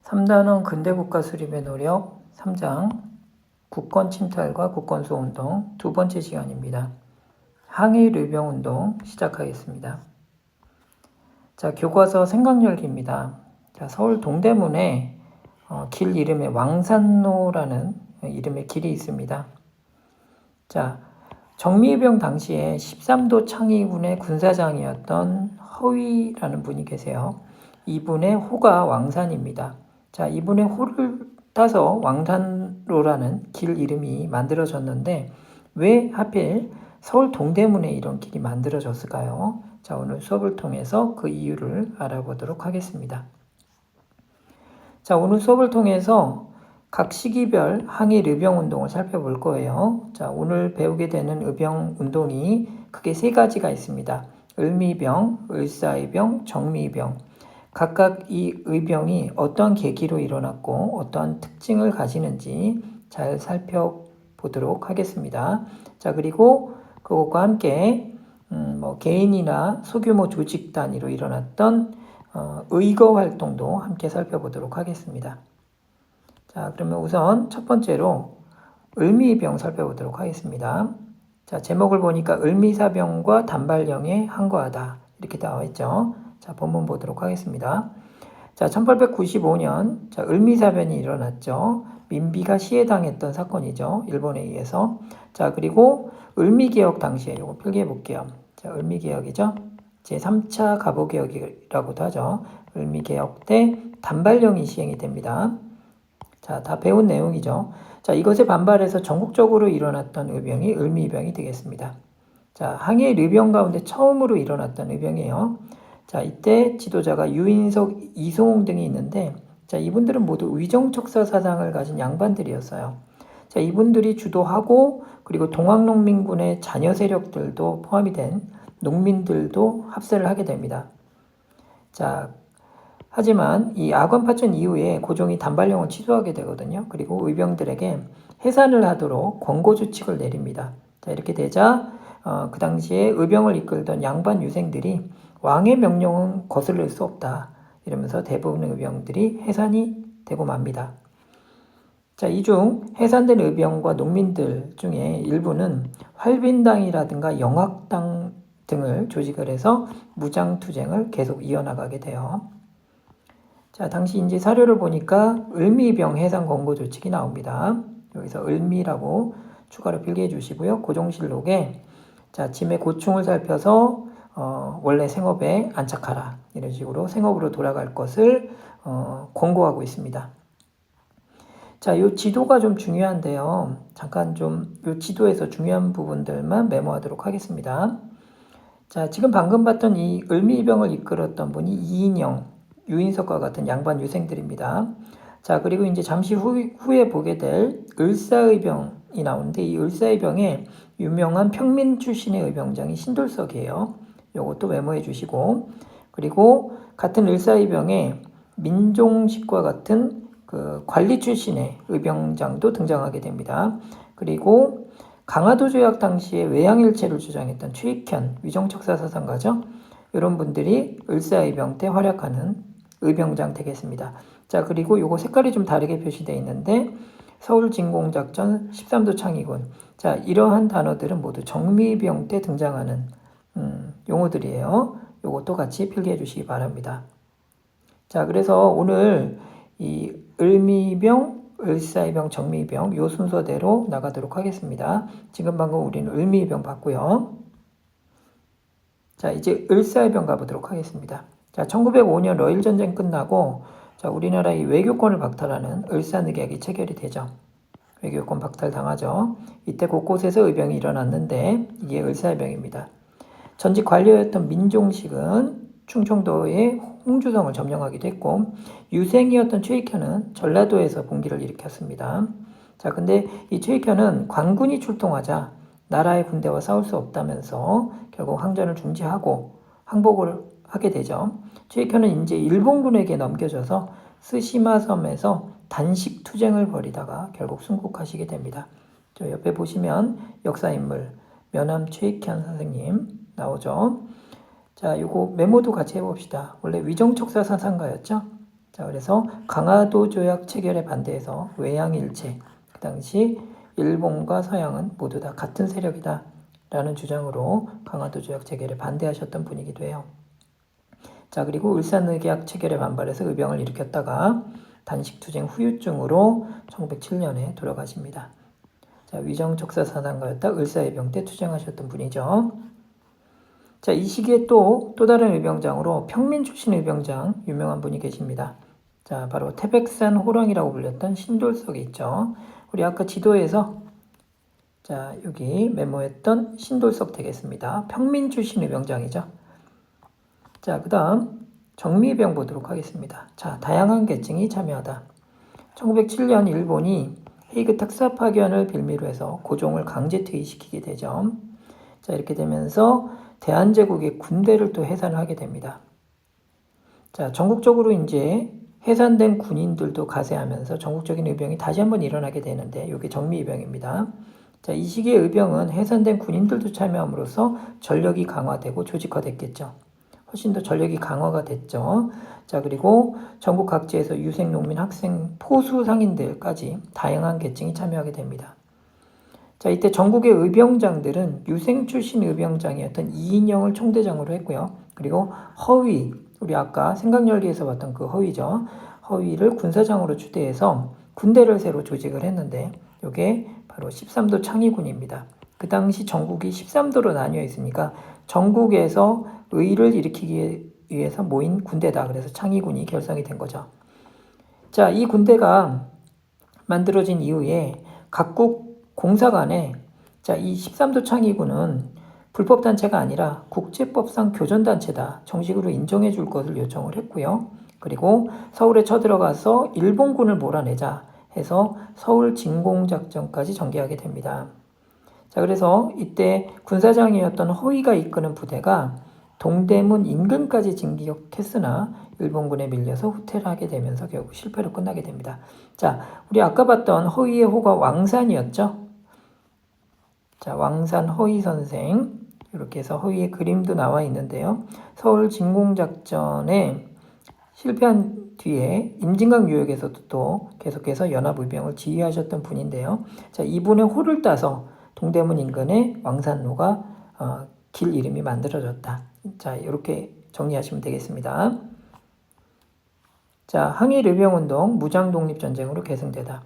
3단원 근대국가 수립의 노력 3장 국권 침탈과 국권 수호 운동 두 번째 시간입니다. 항일 의병 운동 시작하겠습니다. 자, 교과서 생각열기입니다. 자, 서울 동대문에 길 이름에 왕산로라는 이름의 길이 있습니다. 자, 정미해병 당시에 13도 창의군의 군사장이었던 허위라는 분이 계세요. 이분의 호가 왕산입니다. 자, 이분의 호를 따서 왕산로라는 길 이름이 만들어졌는데 왜 하필 서울 동대문에 이런 길이 만들어졌을까요? 자, 오늘 수업을 통해서 그 이유를 알아보도록 하겠습니다. 자, 오늘 수업을 통해서 각 시기별 항일 의병 운동을 살펴볼 거예요. 자, 오늘 배우게 되는 의병 운동이 크게 세 가지가 있습니다. 을미병, 을사의병, 정미병. 각각 이 의병이 어떤 계기로 일어났고 어떠한 특징을 가지는지 잘 살펴보도록 하겠습니다. 자, 그리고 그것과 함께 개인이나 소규모 조직 단위로 일어났던 의거 활동도 함께 살펴보도록 하겠습니다. 자, 그러면 우선 첫 번째로 을미병 살펴보도록 하겠습니다. 자, 제목을 보니까 을미사병과 단발령에 항거하다 이렇게 나와 있죠. 자, 본문 보도록 하겠습니다. 자, 1895년 자, 을미사변이 일어났죠. 민비가 시해당했던 사건이죠. 일본에 의해서. 자, 그리고 을미개혁 당시에 이거 필기해 볼게요. 자, 을미개혁이죠. 제3차 갑오개혁이라고도 하죠. 을미개혁 때 단발령이 시행이 됩니다. 자, 다 배운 내용이죠. 자, 이것에 반발해서 전국적으로 일어났던 의병이 을미병이 되겠습니다. 자, 항일 의병 가운데 처음으로 일어났던 의병이에요. 자, 이때 지도자가 유인석, 이송홍 등이 있는데, 자, 이분들은 모두 위정척사 사상을 가진 양반들이었어요. 자, 이분들이 주도하고, 그리고 동학농민군의 자녀 세력들도 포함이 된 농민들도 합세를 하게 됩니다. 자, 하지만 이 악원 파천 이후에 고종이 단발령을 취소하게 되거든요. 그리고 의병들에게 해산을 하도록 권고 조칙을 내립니다. 자, 이렇게 되자 그 당시에 의병을 이끌던 양반 유생들이 왕의 명령은 거스를 수 없다 이러면서 대부분의 의병들이 해산이 되고 맙니다. 자, 이 중 해산된 의병과 농민들 중에 일부는 활빈당이라든가 영학당 등을 조직을 해서 무장투쟁을 계속 이어나가게 돼요. 자, 당시 이제 사료를 보니까 을미병 해산 권고 조칙이 나옵니다. 여기서 을미라고 추가로 필기해 주시고요. 고종실록에 자, 짐의 고충을 살펴서 원래 생업에 안착하라 이런 식으로 생업으로 돌아갈 것을 권고하고 있습니다. 자, 이 지도가 좀 중요한데요. 잠깐 좀 이 지도에서 중요한 부분들만 메모하도록 하겠습니다. 자, 지금 방금 봤던 이 을미병을 이끌었던 분이 이인영, 유인석과 같은 양반 유생들입니다. 자, 그리고 이제 잠시 후에 보게 될 을사의병이 나오는데 이 을사의병에 유명한 평민 출신의 의병장이 신돌석이에요. 요것도 메모해 주시고, 그리고 같은 을사의병에 민종식과 같은 그 관리 출신의 의병장도 등장하게 됩니다. 그리고 강화도 조약 당시에 외양일체를 주장했던 최익현, 위정척사 사상가죠. 이런 분들이 을사의병 때 활약하는 의병장 되겠습니다. 자, 그리고 요거 색깔이 좀 다르게 표시되어 있는데 서울진공작전 13도 창의군. 자, 이러한 단어들은 모두 정미병 때 등장하는 용어들이에요. 요것도 같이 필기해 주시기 바랍니다. 자, 그래서 오늘 이 을미병, 을사의병, 정미병 요 순서대로 나가도록 하겠습니다. 지금 방금 우리는 을미병 봤고요. 자, 이제 을사의병 가보도록 하겠습니다. 자, 1905년 러일 전쟁 끝나고 자, 우리나라의 외교권을 박탈하는 을사늑약이 체결이 되죠. 외교권 박탈 당하죠. 이때 곳곳에서 의병이 일어났는데 이게 을사의병입니다. 전직 관료였던 민종식은 충청도의 홍주성을 점령하기도 했고 유생이었던 최익현은 전라도에서 봉기를 일으켰습니다. 자, 근데 이 최익현은 관군이 출동하자 나라의 군대와 싸울 수 없다면서 결국 항전을 중지하고 항복을 하게 되죠. 최익현은 이제 일본군에게 넘겨져서 스시마 섬에서 단식 투쟁을 벌이다가 결국 순국하시게 됩니다. 저 옆에 보시면 역사인물 면함 최익현 선생님 나오죠. 자, 요거 메모도 같이 해봅시다. 원래 위정척사 사상가였죠. 자, 그래서 강화도 조약 체결에 반대해서 외양일체, 그 당시 일본과 서양은 모두 다 같은 세력이다 라는 주장으로 강화도 조약 체결에 반대하셨던 분이기도 해요. 자, 그리고 울산의계약 체결에 반발해서 의병을 일으켰다가 단식투쟁 후유증으로 1907년에 돌아가십니다. 자, 위정적사사단가였다 을사의병 때 투쟁하셨던 분이죠. 자, 이 시기에 또 다른 의병장으로 평민 출신 의병장 유명한 분이 계십니다. 자, 바로 태백산 호랑이라고 불렸던 신돌석이 있죠. 우리 아까 지도에서 자, 여기 메모했던 신돌석 되겠습니다. 평민 출신 의병장이죠. 자, 그 다음 정미병 보도록 하겠습니다. 자, 다양한 계층이 참여하다. 1907년 일본이 헤이그 특사 파견을 빌미로 해서 고종을 강제 퇴위시키게 되죠. 자, 이렇게 되면서 대한제국의 군대를 또 해산을 하게 됩니다. 자, 전국적으로 이제 해산된 군인들도 가세하면서 전국적인 의병이 다시 한번 일어나게 되는데 이게 정미의병입니다. 자, 이 시기의 의병은 해산된 군인들도 참여함으로써 전력이 강화되고 조직화됐겠죠. 훨씬 더 전력이 강화가 됐죠. 자, 그리고 전국 각지에서 유생, 농민, 학생, 포수, 상인들까지 다양한 계층이 참여하게 됩니다. 자, 이때 전국의 의병장들은 유생 출신 의병장이었던 이인영을 총대장으로 했고요. 그리고 허위, 우리 아까 생각열기에서 봤던 그 허위죠. 허위를 군사장으로 추대해서 군대를 새로 조직을 했는데 이게 바로 13도 창의군입니다. 그 당시 전국이 13도로 나뉘어 있으니까 전국에서 의를 일으키기 위해서 모인 군대다. 그래서 창의군이 결성이 된 거죠. 자, 이 군대가 만들어진 이후에 각국 공사 간에 자, 이 13도 창의군은 불법단체가 아니라 국제법상 교전단체다. 정식으로 인정해 줄 것을 요청을 했고요. 그리고 서울에 쳐들어가서 일본군을 몰아내자 해서 서울 진공작전까지 전개하게 됩니다. 자, 그래서 이때 군사장이었던 허위가 이끄는 부대가 동대문 인근까지 진격했으나 일본군에 밀려서 후퇴를 하게 되면서 결국 실패로 끝나게 됩니다. 자, 우리 아까 봤던 허위의 호가 왕산이었죠. 자, 왕산 허위 선생, 이렇게 해서 허위의 그림도 나와 있는데요. 서울 진공작전에 실패한 뒤에 임진강 유역에서도 또 계속해서 연합의병을 지휘하셨던 분인데요. 자, 이분의 호를 따서 동대문 인근에 왕산로가 길 이름이 만들어졌다. 자, 이렇게 정리하시면 되겠습니다. 자, 항일 의병운동 무장독립전쟁으로 계승되다.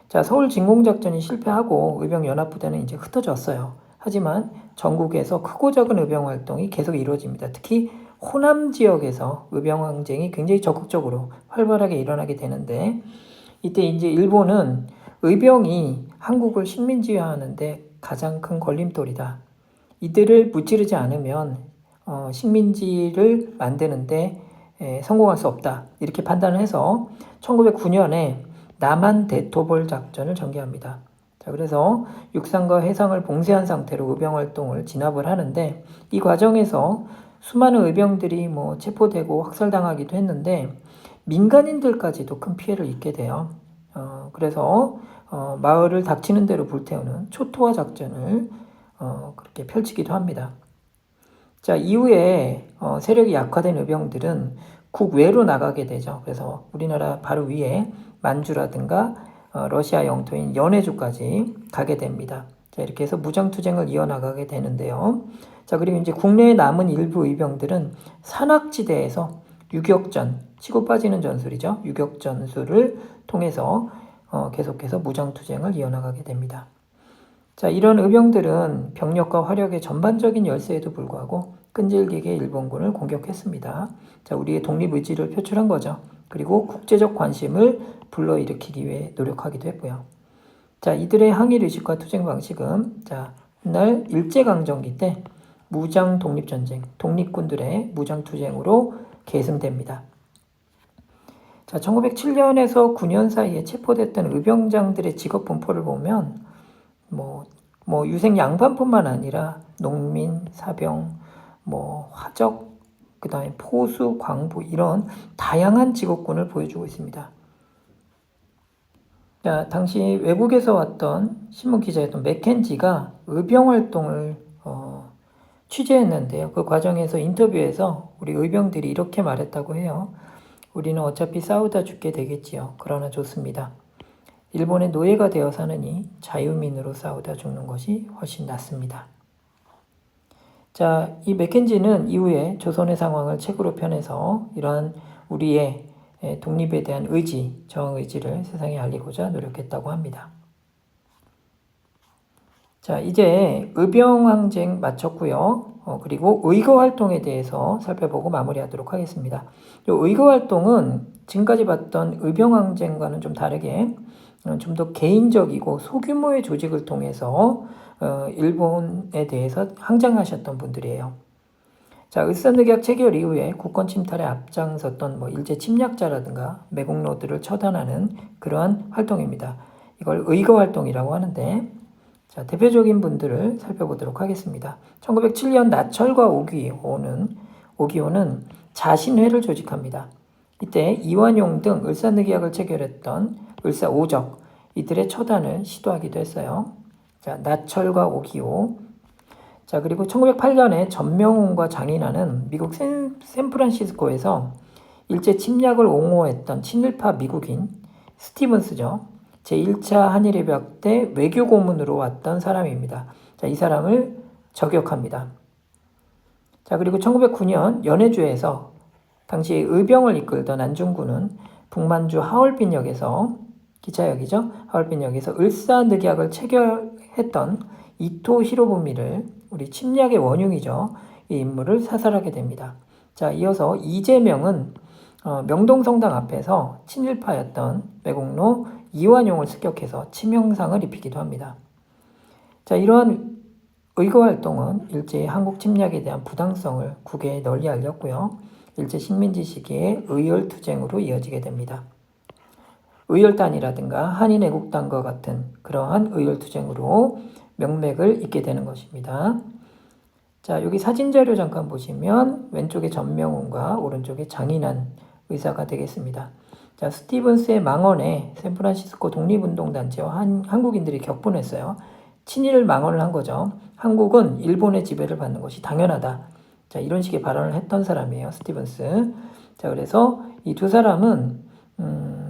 자, 서울 진공작전이 실패하고 의병연합부대는 이제 흩어졌어요. 하지만 전국에서 크고 작은 의병활동이 계속 이루어집니다. 특히 호남 지역에서 의병항쟁이 굉장히 적극적으로 활발하게 일어나게 되는데 이때 이제 일본은 의병이 한국을 식민지화하는데 가장 큰 걸림돌이다. 이들을 무찌르지 않으면 식민지를 만드는데 성공할 수 없다. 이렇게 판단을 해서 1909년에 남한 대토벌 작전을 전개합니다. 자, 그래서 육상과 해상을 봉쇄한 상태로 의병활동을 진압을 하는데 이 과정에서 수많은 의병들이 체포되고 학살당하기도 했는데 민간인들까지도 큰 피해를 입게 돼요. 그래서 마을을 닥치는 대로 불태우는 초토화 작전을 그렇게 펼치기도 합니다. 자, 이후에 세력이 약화된 의병들은 국외로 나가게 되죠. 그래서 우리나라 바로 위에 만주라든가 러시아 영토인 연해주까지 가게 됩니다. 자, 이렇게 해서 무장투쟁을 이어나가게 되는데요. 자, 그리고 이제 국내에 남은 일부 의병들은 산악지대에서 유격전, 치고 빠지는 전술이죠. 유격전술을 통해서 계속해서 무장투쟁을 이어나가게 됩니다. 자, 이런 의병들은 병력과 화력의 전반적인 열세에도 불구하고 끈질기게 일본군을 공격했습니다. 자, 우리의 독립의지를 표출한 거죠. 그리고 국제적 관심을 불러일으키기 위해 노력하기도 했고요. 자, 이들의 항일의식과 투쟁 방식은 자, 훗날 일제강점기 때 무장 독립전쟁, 독립군들의 무장투쟁으로 계승됩니다. 자, 1907년에서 9년 사이에 체포됐던 의병장들의 직업 분포를 보면 유생 양반뿐만 아니라 농민, 사병, 화적, 그 다음에 포수, 광부 이런 다양한 직업군을 보여주고 있습니다. 자, 당시 외국에서 왔던 신문 기자였던 맥켄지가 의병 활동을 취재했는데요. 그 과정에서 인터뷰에서 우리 의병들이 이렇게 말했다고 해요. 우리는 어차피 싸우다 죽게 되겠지요. 그러나 좋습니다. 일본의 노예가 되어 사느니 자유민으로 싸우다 죽는 것이 훨씬 낫습니다. 자, 이 맥켄지는 이후에 조선의 상황을 책으로 펴내서 이러한 우리의 독립에 대한 의지, 저항의지를 세상에 알리고자 노력했다고 합니다. 자, 이제 의병항쟁 마쳤고요. 그리고 의거 활동에 대해서 살펴보고 마무리하도록 하겠습니다. 이 의거 활동은 지금까지 봤던 의병항쟁과는 좀 다르게 좀 더 개인적이고 소규모의 조직을 통해서 일본에 대해서 항쟁하셨던 분들이에요. 자, 을사늑약 체결 이후에 국권 침탈에 앞장섰던 일제 침략자라든가 매국노들을 처단하는 그러한 활동입니다. 이걸 의거 활동이라고 하는데, 자, 대표적인 분들을 살펴보도록 하겠습니다. 1907년 나철과 오기오는 자신회를 조직합니다. 이때 이완용 등 을사늑약을 체결했던 을사오적, 이들의 처단을 시도하기도 했어요. 자, 나철과 오기오. 자, 그리고 1908년에 전명훈과 장인하는 미국 샌프란시스코에서 일제 침략을 옹호했던 친일파 미국인 스티븐스죠. 제1차 한일협약 때 외교고문으로 왔던 사람입니다. 자, 이 사람을 저격합니다. 자, 그리고 1909년 연해주에서 당시 의병을 이끌던 안중근은 북만주 하얼빈역에서 기차역이죠. 하얼빈역에서 을사늑약을 체결했던 이토 히로부미를, 우리 침략의 원흉이죠. 이 인물을 사살하게 됩니다. 자, 이어서 이재명은 명동성당 앞에서 친일파였던 매국노 이완용을 습격해서 치명상을 입히기도 합니다. 자, 이러한 의거 활동은 일제의 한국 침략에 대한 부당성을 국외에 널리 알렸고요. 일제 식민지 시기의 의열투쟁으로 이어지게 됩니다. 의열단이라든가 한인애국단과 같은 그러한 의열투쟁으로 명맥을 잇게 되는 것입니다. 자, 여기 사진자료 잠깐 보시면 왼쪽에 전명훈과 오른쪽에 장인한 의사가 되겠습니다. 자, 스티븐스의 망언에 샌프란시스코 독립운동단체와 한국인들이 격분했어요. 친일 망언을 한 거죠. 한국은 일본의 지배를 받는 것이 당연하다. 자, 이런 식의 발언을 했던 사람이에요, 스티븐스. 자, 그래서 이 두 사람은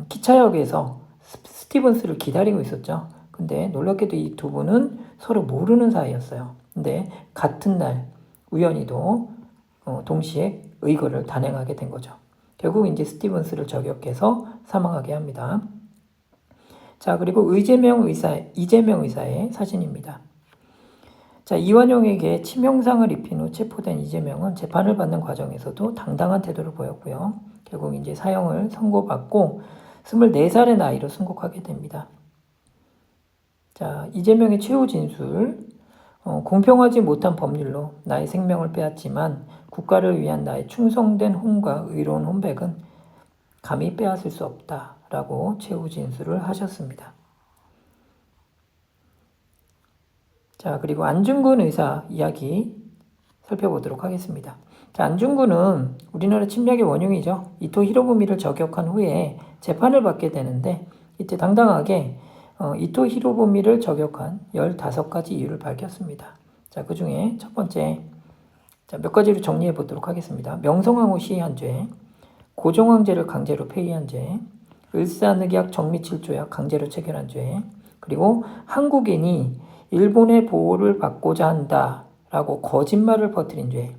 기차역에서 스티븐스를 기다리고 있었죠. 근데 놀랍게도 이 두 분은 서로 모르는 사이였어요. 근데 같은 날 우연히도 동시에 의거를 단행하게 된 거죠. 결국 이제 스티븐스를 저격해서 사망하게 합니다. 자, 그리고 이재명 의사의 사진입니다. 자, 이완용에게 치명상을 입힌 후 체포된 이재명은 재판을 받는 과정에서도 당당한 태도를 보였고요. 결국 이제 사형을 선고받고 24살의 나이로 순국하게 됩니다. 자, 이재명의 최후 진술. 공평하지 못한 법률로 나의 생명을 빼앗지만 국가를 위한 나의 충성된 혼과 의로운 혼백은 감히 빼앗을 수 없다라고 최후 진술을 하셨습니다. 자, 그리고 안중근 의사 이야기 살펴보도록 하겠습니다. 자, 안중근은 우리나라 침략의 원흉이죠. 이토 히로부미를 저격한 후에 재판을 받게 되는데, 이때 당당하게 이토 히로부미를 저격한 15가지 이유를 밝혔습니다. 자, 그 중에 첫 번째, 자, 몇 가지로 정리해 보도록 하겠습니다. 명성황후 시해한 죄, 고종황제를 강제로 폐위한 죄, 을사늑약 정미칠조약 강제로 체결한 죄, 그리고 한국인이 일본의 보호를 받고자 한다라고 거짓말을 퍼뜨린 죄,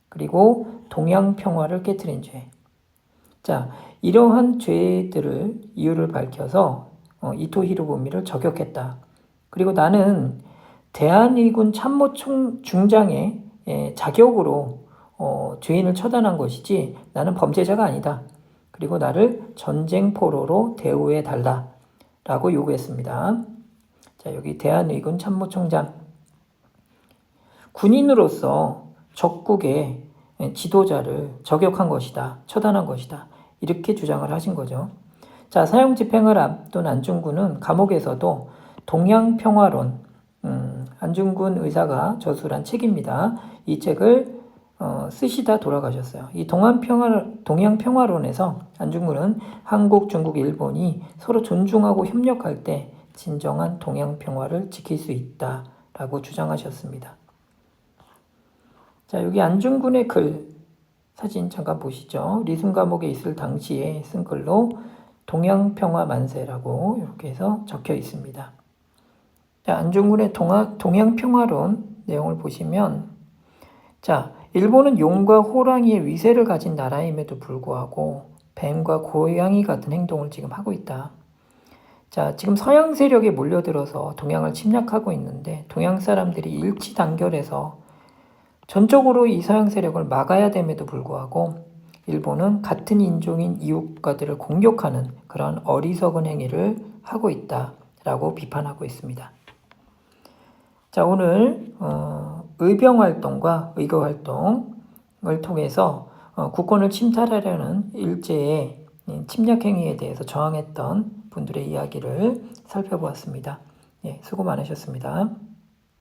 그리고 동양평화를 깨트린 죄. 자, 이러한 죄들을 이유를 밝혀서 이토 히로부미를 저격했다. 그리고 나는 대한의군 참모중장의 자격으로 죄인을 처단한 것이지 나는 범죄자가 아니다. 그리고 나를 전쟁포로로 대우해 달라라고 요구했습니다. 자, 여기 대한의군 참모총장. 군인으로서 적국의 지도자를 저격한 것이다. 처단한 것이다. 이렇게 주장을 하신 거죠. 자, 사형 집행을 앞둔 안중근은 감옥에서도 동양평화론, 안중근 의사가 저술한 책입니다. 이 책을 쓰시다 돌아가셨어요. 이 동양평화론에서 안중근은 한국, 중국, 일본이 서로 존중하고 협력할 때 진정한 동양평화를 지킬 수 있다라고 주장하셨습니다. 자, 여기 안중근의 글 사진 잠깐 보시죠. 리순 감옥에 있을 당시에 쓴 글로 동양평화 만세라고 이렇게 해서 적혀 있습니다. 자, 안중근의 동양평화론 내용을 보시면, 자, 일본은 용과 호랑이의 위세를 가진 나라임에도 불구하고 뱀과 고양이 같은 행동을 지금 하고 있다. 자, 지금 서양 세력에 몰려들어서 동양을 침략하고 있는데 동양 사람들이 일치단결해서 전적으로 이 서양 세력을 막아야 됨에도 불구하고 일본은 같은 인종인 이웃과들을 공격하는 그런 어리석은 행위를 하고 있다라고 비판하고 있습니다. 자, 오늘 의병활동과 의거활동을 통해서 국권을 침탈하려는 일제의 침략 행위에 대해서 저항했던 분들의 이야기를 살펴보았습니다. 예, 수고 많으셨습니다.